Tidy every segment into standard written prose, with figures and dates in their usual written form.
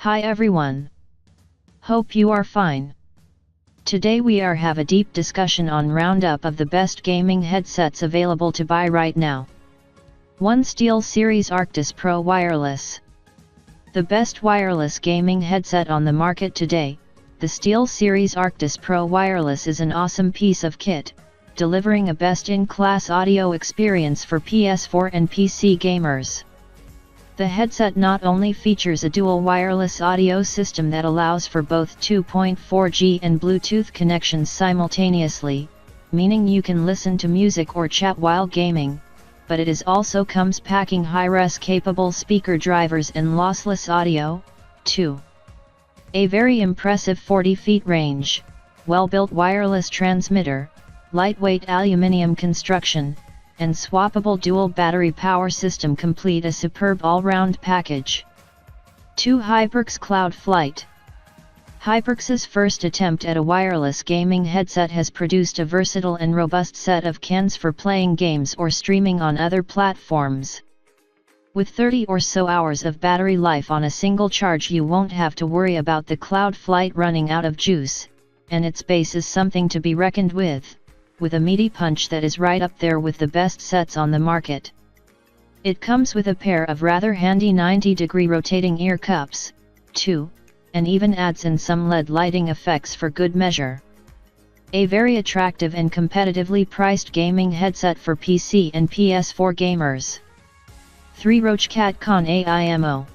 Hi everyone. Hope you are fine. Today we are have a deep discussion on roundup of the best gaming headsets available to buy right now. 1. SteelSeries Arctis Pro Wireless. The best wireless gaming headset on the market today, the SteelSeries Arctis Pro Wireless is an awesome piece of kit, delivering a best-in-class audio experience for PS4 and PC gamers. The headset not only features a dual wireless audio system that allows for both 2.4G and Bluetooth connections simultaneously, meaning you can listen to music or chat while gaming, but it is also comes packing high-res capable speaker drivers and lossless audio. 2. A very impressive 40 feet range, well-built wireless transmitter, lightweight aluminium construction, and swappable dual battery power system complete a superb all-round package. 2. HyperX Cloud Flight. HyperX's first attempt at a wireless gaming headset has produced a versatile and robust set of cans for playing games or streaming on other platforms. With 30 or so hours of battery life on a single charge, you won't have to worry about the Cloud Flight running out of juice, and its bass is something to be reckoned with a meaty punch that is right up there with the best sets on the market. It comes with a pair of rather handy 90-degree rotating ear cups, too, and even adds in some LED lighting effects for good measure. A very attractive and competitively priced gaming headset for PC and PS4 gamers. 3. ROCCAT CONMO.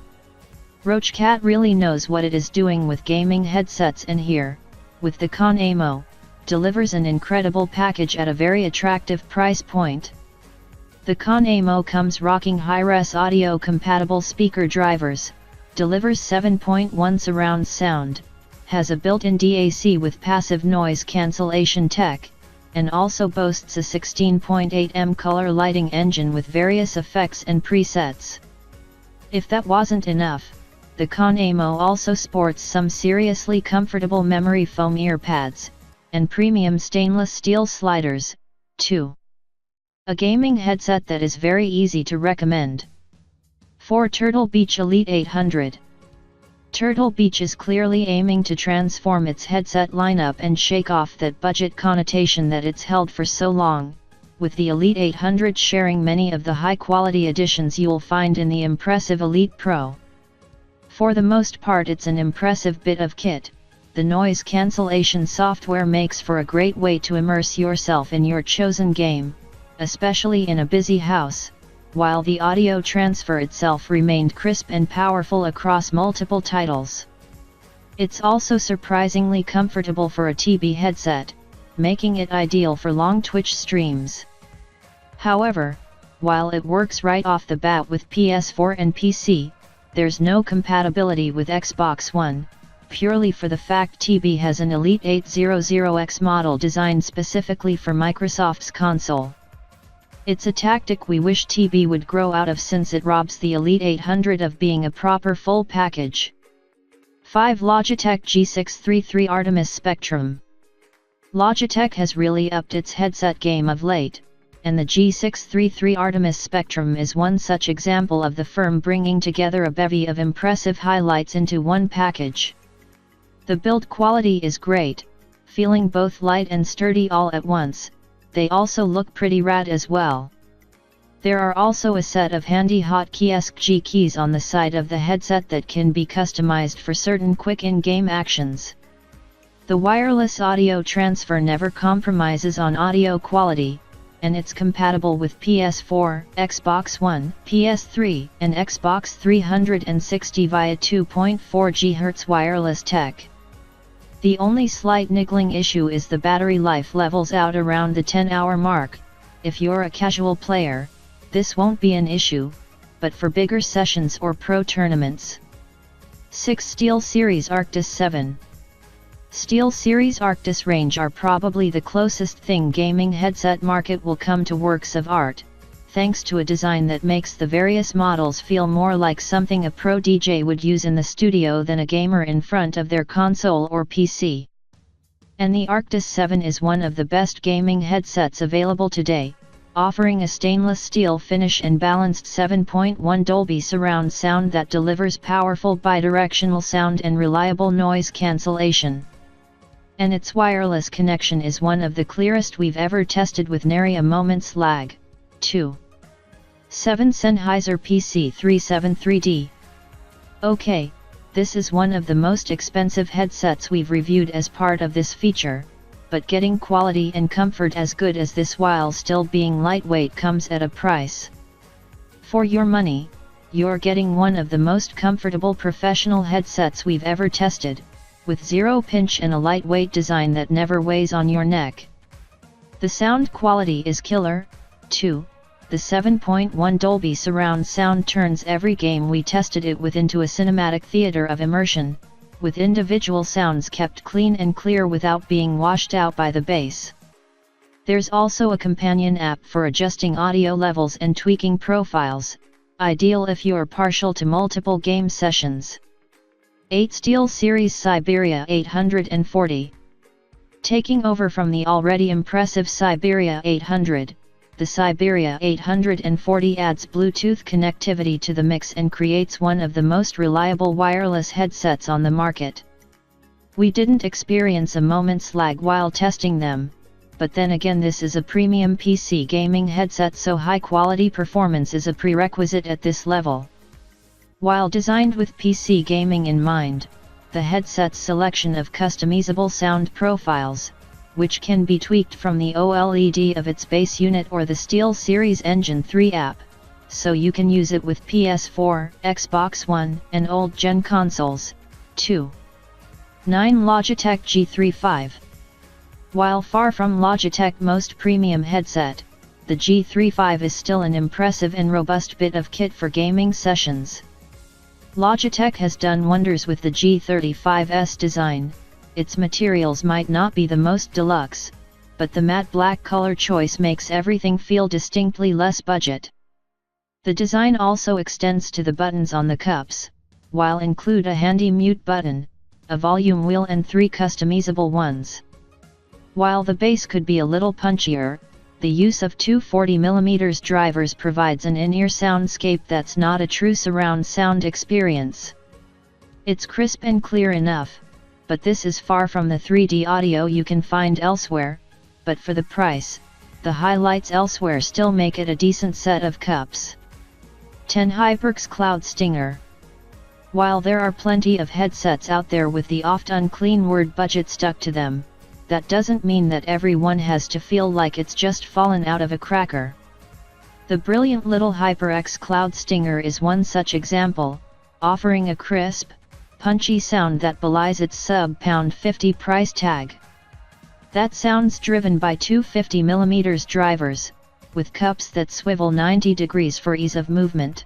ROCCAT really knows what it is doing with gaming headsets, and here, with the CONMO, delivers an incredible package at a very attractive price point. The CONMO comes rocking high-res audio compatible speaker drivers, delivers 7.1 surround sound, has a built-in DAC with passive noise cancellation tech, and also boasts a 16.8mm color lighting engine with various effects and presets. If that wasn't enough, the CONMO also sports some seriously comfortable memory foam ear pads, and premium stainless steel sliders, too. A gaming headset that is very easy to recommend. 4. Turtle Beach Elite 800. Turtle Beach is clearly aiming to transform its headset lineup and shake off that budget connotation that it's held for so long, with the Elite 800 sharing many of the high-quality additions you'll find in the impressive Elite Pro. For the most part, it's an impressive bit of kit. The noise cancellation software makes for a great way to immerse yourself in your chosen game, especially in a busy house, while the audio transfer itself remained crisp and powerful across multiple titles. It's also surprisingly comfortable for a TV headset, making it ideal for long Twitch streams. However, while it works right off the bat with PS4 and PC, there's no compatibility with Xbox One, purely for the fact TB has an Elite 800X model designed specifically for Microsoft's console. It's a tactic we wish TB would grow out of, since it robs the Elite 800 of being a proper full package. 5. Logitech G633 Artemis Spectrum. Logitech has really upped its headset game of late, and the G633 Artemis Spectrum is one such example of the firm bringing together a bevy of impressive highlights into one package. The build quality is great, feeling both light and sturdy all at once. They also look pretty rad as well. There are also a set of handy hotkey-esque G keys on the side of the headset that can be customized for certain quick in-game actions. The wireless audio transfer never compromises on audio quality, and it's compatible with PS4, Xbox One, PS3, and Xbox 360 via 2.4 GHz wireless tech. The only slight niggling issue is the battery life levels out around the 10-hour mark. If you're a casual player, this won't be an issue, but for bigger sessions or pro tournaments. 6. SteelSeries Arcde7. SteelSeries Arctis range are probably the closest thing gaming headset market will come to works of art, thanks to a design that makes the various models feel more like something a pro DJ would use in the studio than a gamer in front of their console or PC. And the Arctis 7 is one of the best gaming headsets available today, offering a stainless steel finish and balanced 7.1 Dolby surround sound that delivers powerful bidirectional sound and reliable noise cancellation. And its wireless connection is one of the clearest we've ever tested with nary a moment's lag. 2. 7 Sennheiser PC370D. Okay, this is one of the most expensive headsets we've reviewed as part of this feature, but getting quality and comfort as good as this while still being lightweight comes at a price. For your money, you're getting one of the most comfortable professional headsets we've ever tested, with zero pinch and a lightweight design that never weighs on your neck. The sound quality is killer, too. The 7.1 Dolby surround sound turns every game we tested it with into a cinematic theater of immersion, with individual sounds kept clean and clear without being washed out by the bass. There's also a companion app for adjusting audio levels and tweaking profiles, ideal if you're partial to multiple game sessions. 8 SteelSeries Siberia 840. Taking over from the already impressive Siberia 800, the Siberia 840 adds Bluetooth connectivity to the mix and creates one of the most reliable wireless headsets on the market. We didn't experience a moment's lag while testing them, but then again this is a premium PC gaming headset, so high quality performance is a prerequisite at this level. While designed with PC gaming in mind, the headset's selection of customizable sound profiles, which can be tweaked from the OLED of its base unit or the SteelSeries Engine 3 app, so you can use it with PS4, Xbox One, and old-gen consoles. 2. 9 Logitech G35. While far from Logitech's most premium headset, the G35 is still an impressive and robust bit of kit for gaming sessions. Logitech has done wonders with the G35's design. Its materials might not be the most deluxe, but the matte black color choice makes everything feel distinctly less budget. The design also extends to the buttons on the cups, while include a handy mute button, a volume wheel and 3 customizable ones. While the bass could be a little punchier, the use of 240mm drivers provides an in-ear soundscape that's not a true surround sound experience. It's crisp and clear enough, but this is far from the 3D audio you can find elsewhere, but for the price, the highlights elsewhere still make it a decent set of cups. 10 HyperX Cloud Stinger. While there are plenty of headsets out there with the oft unclean word budget stuck to them, that doesn't mean that everyone has to feel like it's just fallen out of a cracker. The brilliant little HyperX Cloud Stinger is one such example, offering a crisp, punchy sound that belies its sub-£50 price tag. That sound's driven by 250mm drivers, with cups that swivel 90 degrees for ease of movement.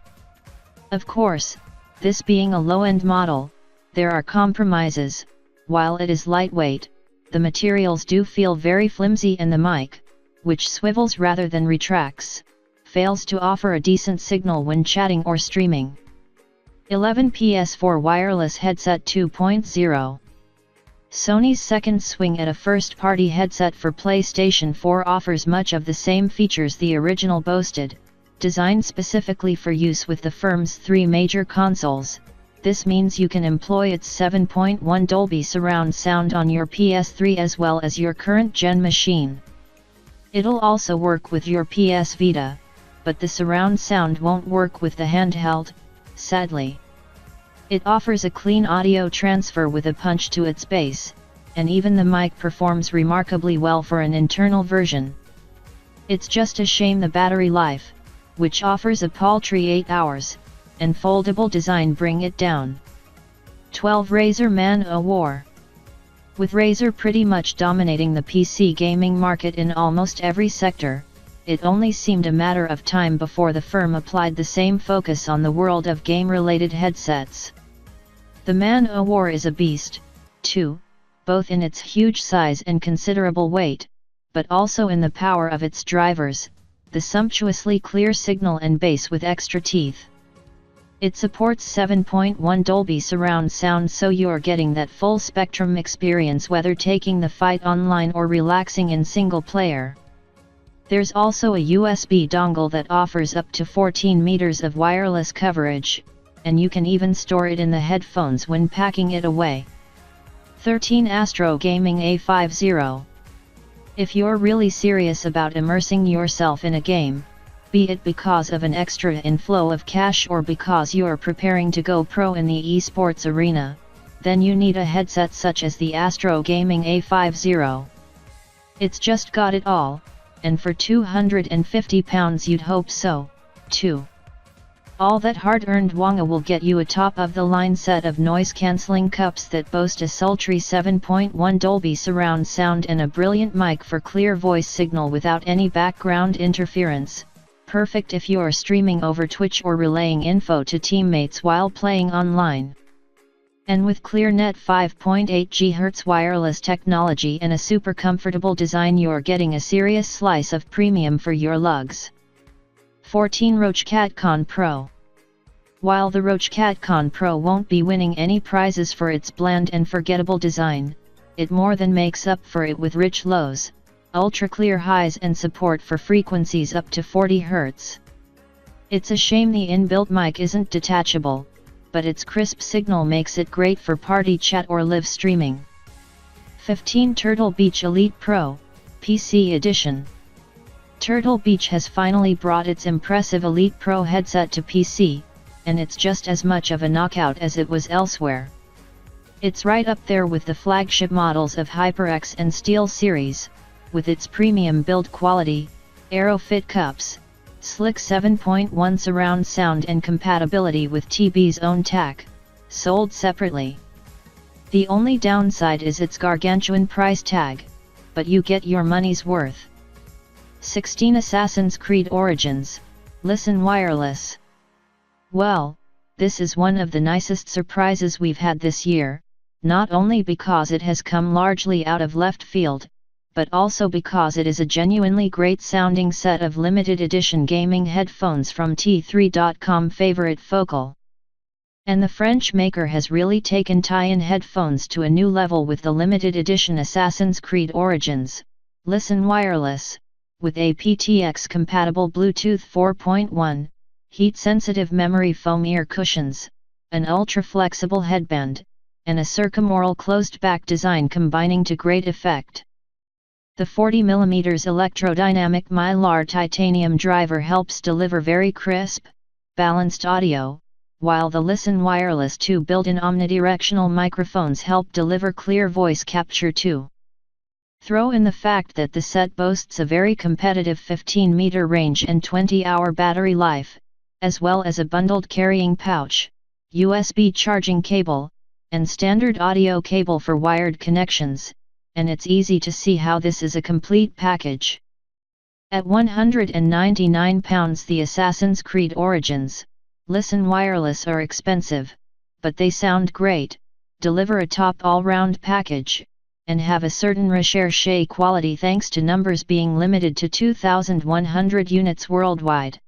Of course, this being a low-end model, there are compromises. While it is lightweight, the materials do feel very flimsy and the mic, which swivels rather than retracts, fails to offer a decent signal when chatting or streaming. 11 PS4 Wireless Headset 2.0. Sony's second swing at a first-party headset for PlayStation 4 offers much of the same features the original boasted, designed specifically for use with the firm's 3 major consoles. This means you can employ its 7.1 Dolby surround sound on your PS3 as well as your current gen machine. It'll also work with your PS Vita, but the surround sound won't work with the handheld, sadly. It offers a clean audio transfer with a punch to its bass, and even the mic performs remarkably well for an internal version. It's just a shame the battery life, which offers a paltry 8 hours, and foldable design bring it down. 12 Razer Man OWar. With Razer pretty much dominating the PC gaming market in almost every sector, it only seemed a matter of time before the firm applied the same focus on the world of game-related headsets. The Man OWar is a beast, too, both in its huge size and considerable weight, but also in the power of its drivers, the sumptuously clear signal and bass with extra teeth. It supports 7.1 Dolby surround sound, so you're getting that full spectrum experience whether taking the fight online or relaxing in single player. There's also a USB dongle that offers up to 14 meters of wireless coverage, and you can even store it in the headphones when packing it away. 13. Astro Gaming A50. If you're really serious about immersing yourself in a game, be it because of an extra inflow of cash or because you're preparing to go pro in the esports arena, then you need a headset such as the Astro Gaming A50. It's just got it all, and for £250 you'd hope so, too. All that hard-earned wonga will get you a top-of-the-line set of noise-cancelling cups that boast a sultry 7.1 Dolby surround sound and a brilliant mic for clear voice signal without any background interference, perfect if you're streaming over Twitch or relaying info to teammates while playing online. And with ClearNet 5.8 GHz wireless technology and a super comfortable design, you're getting a serious slice of premium for your lugs. 14. Razer Catcon Pro. While the Razer Catcon Pro won't be winning any prizes for its bland and forgettable design, it more than makes up for it with rich lows, ultra-clear highs and support for frequencies up to 40 Hz. It's a shame the inbuilt mic isn't detachable, but its crisp signal makes it great for party chat or live streaming. 15. Turtle Beach Elite Pro, PC Edition. Turtle Beach has finally brought its impressive Elite Pro headset to PC, and it's just as much of a knockout as it was elsewhere. It's right up there with the flagship models of HyperX and SteelSeries, with its premium build quality, aero-fit cups, slick 7.1 surround sound and compatibility with TB's own TAC, sold separately. The only downside is its gargantuan price tag, but you get your money's worth. 16. Assassin's Creed Origins, Listen Wireless. Well, this is one of the nicest surprises we've had this year, not only because it has come largely out of left field, but also because it is a genuinely great sounding set of limited edition gaming headphones from T3.com favorite Focal. And the French maker has really taken tie-in headphones to a new level with the limited edition Assassin's Creed Origins, Listen Wireless, with aptX compatible Bluetooth 4.1, heat-sensitive memory foam ear cushions, an ultra-flexible headband, and a circumaural closed-back design combining to great effect. The 40mm electrodynamic mylar titanium driver helps deliver very crisp, balanced audio, while the Listen Wireless 2 built-in omnidirectional microphones help deliver clear voice capture too. Throw in the fact that the set boasts a very competitive 15-meter range and 20-hour battery life, as well as a bundled carrying pouch, USB charging cable, and standard audio cable for wired connections, and it's easy to see how this is a complete package. At £199 the Assassin's Creed Origins, Listen Wireless are expensive, but they sound great, deliver a top all-round package, and have a certain recherche quality thanks to numbers being limited to 2,100 units worldwide.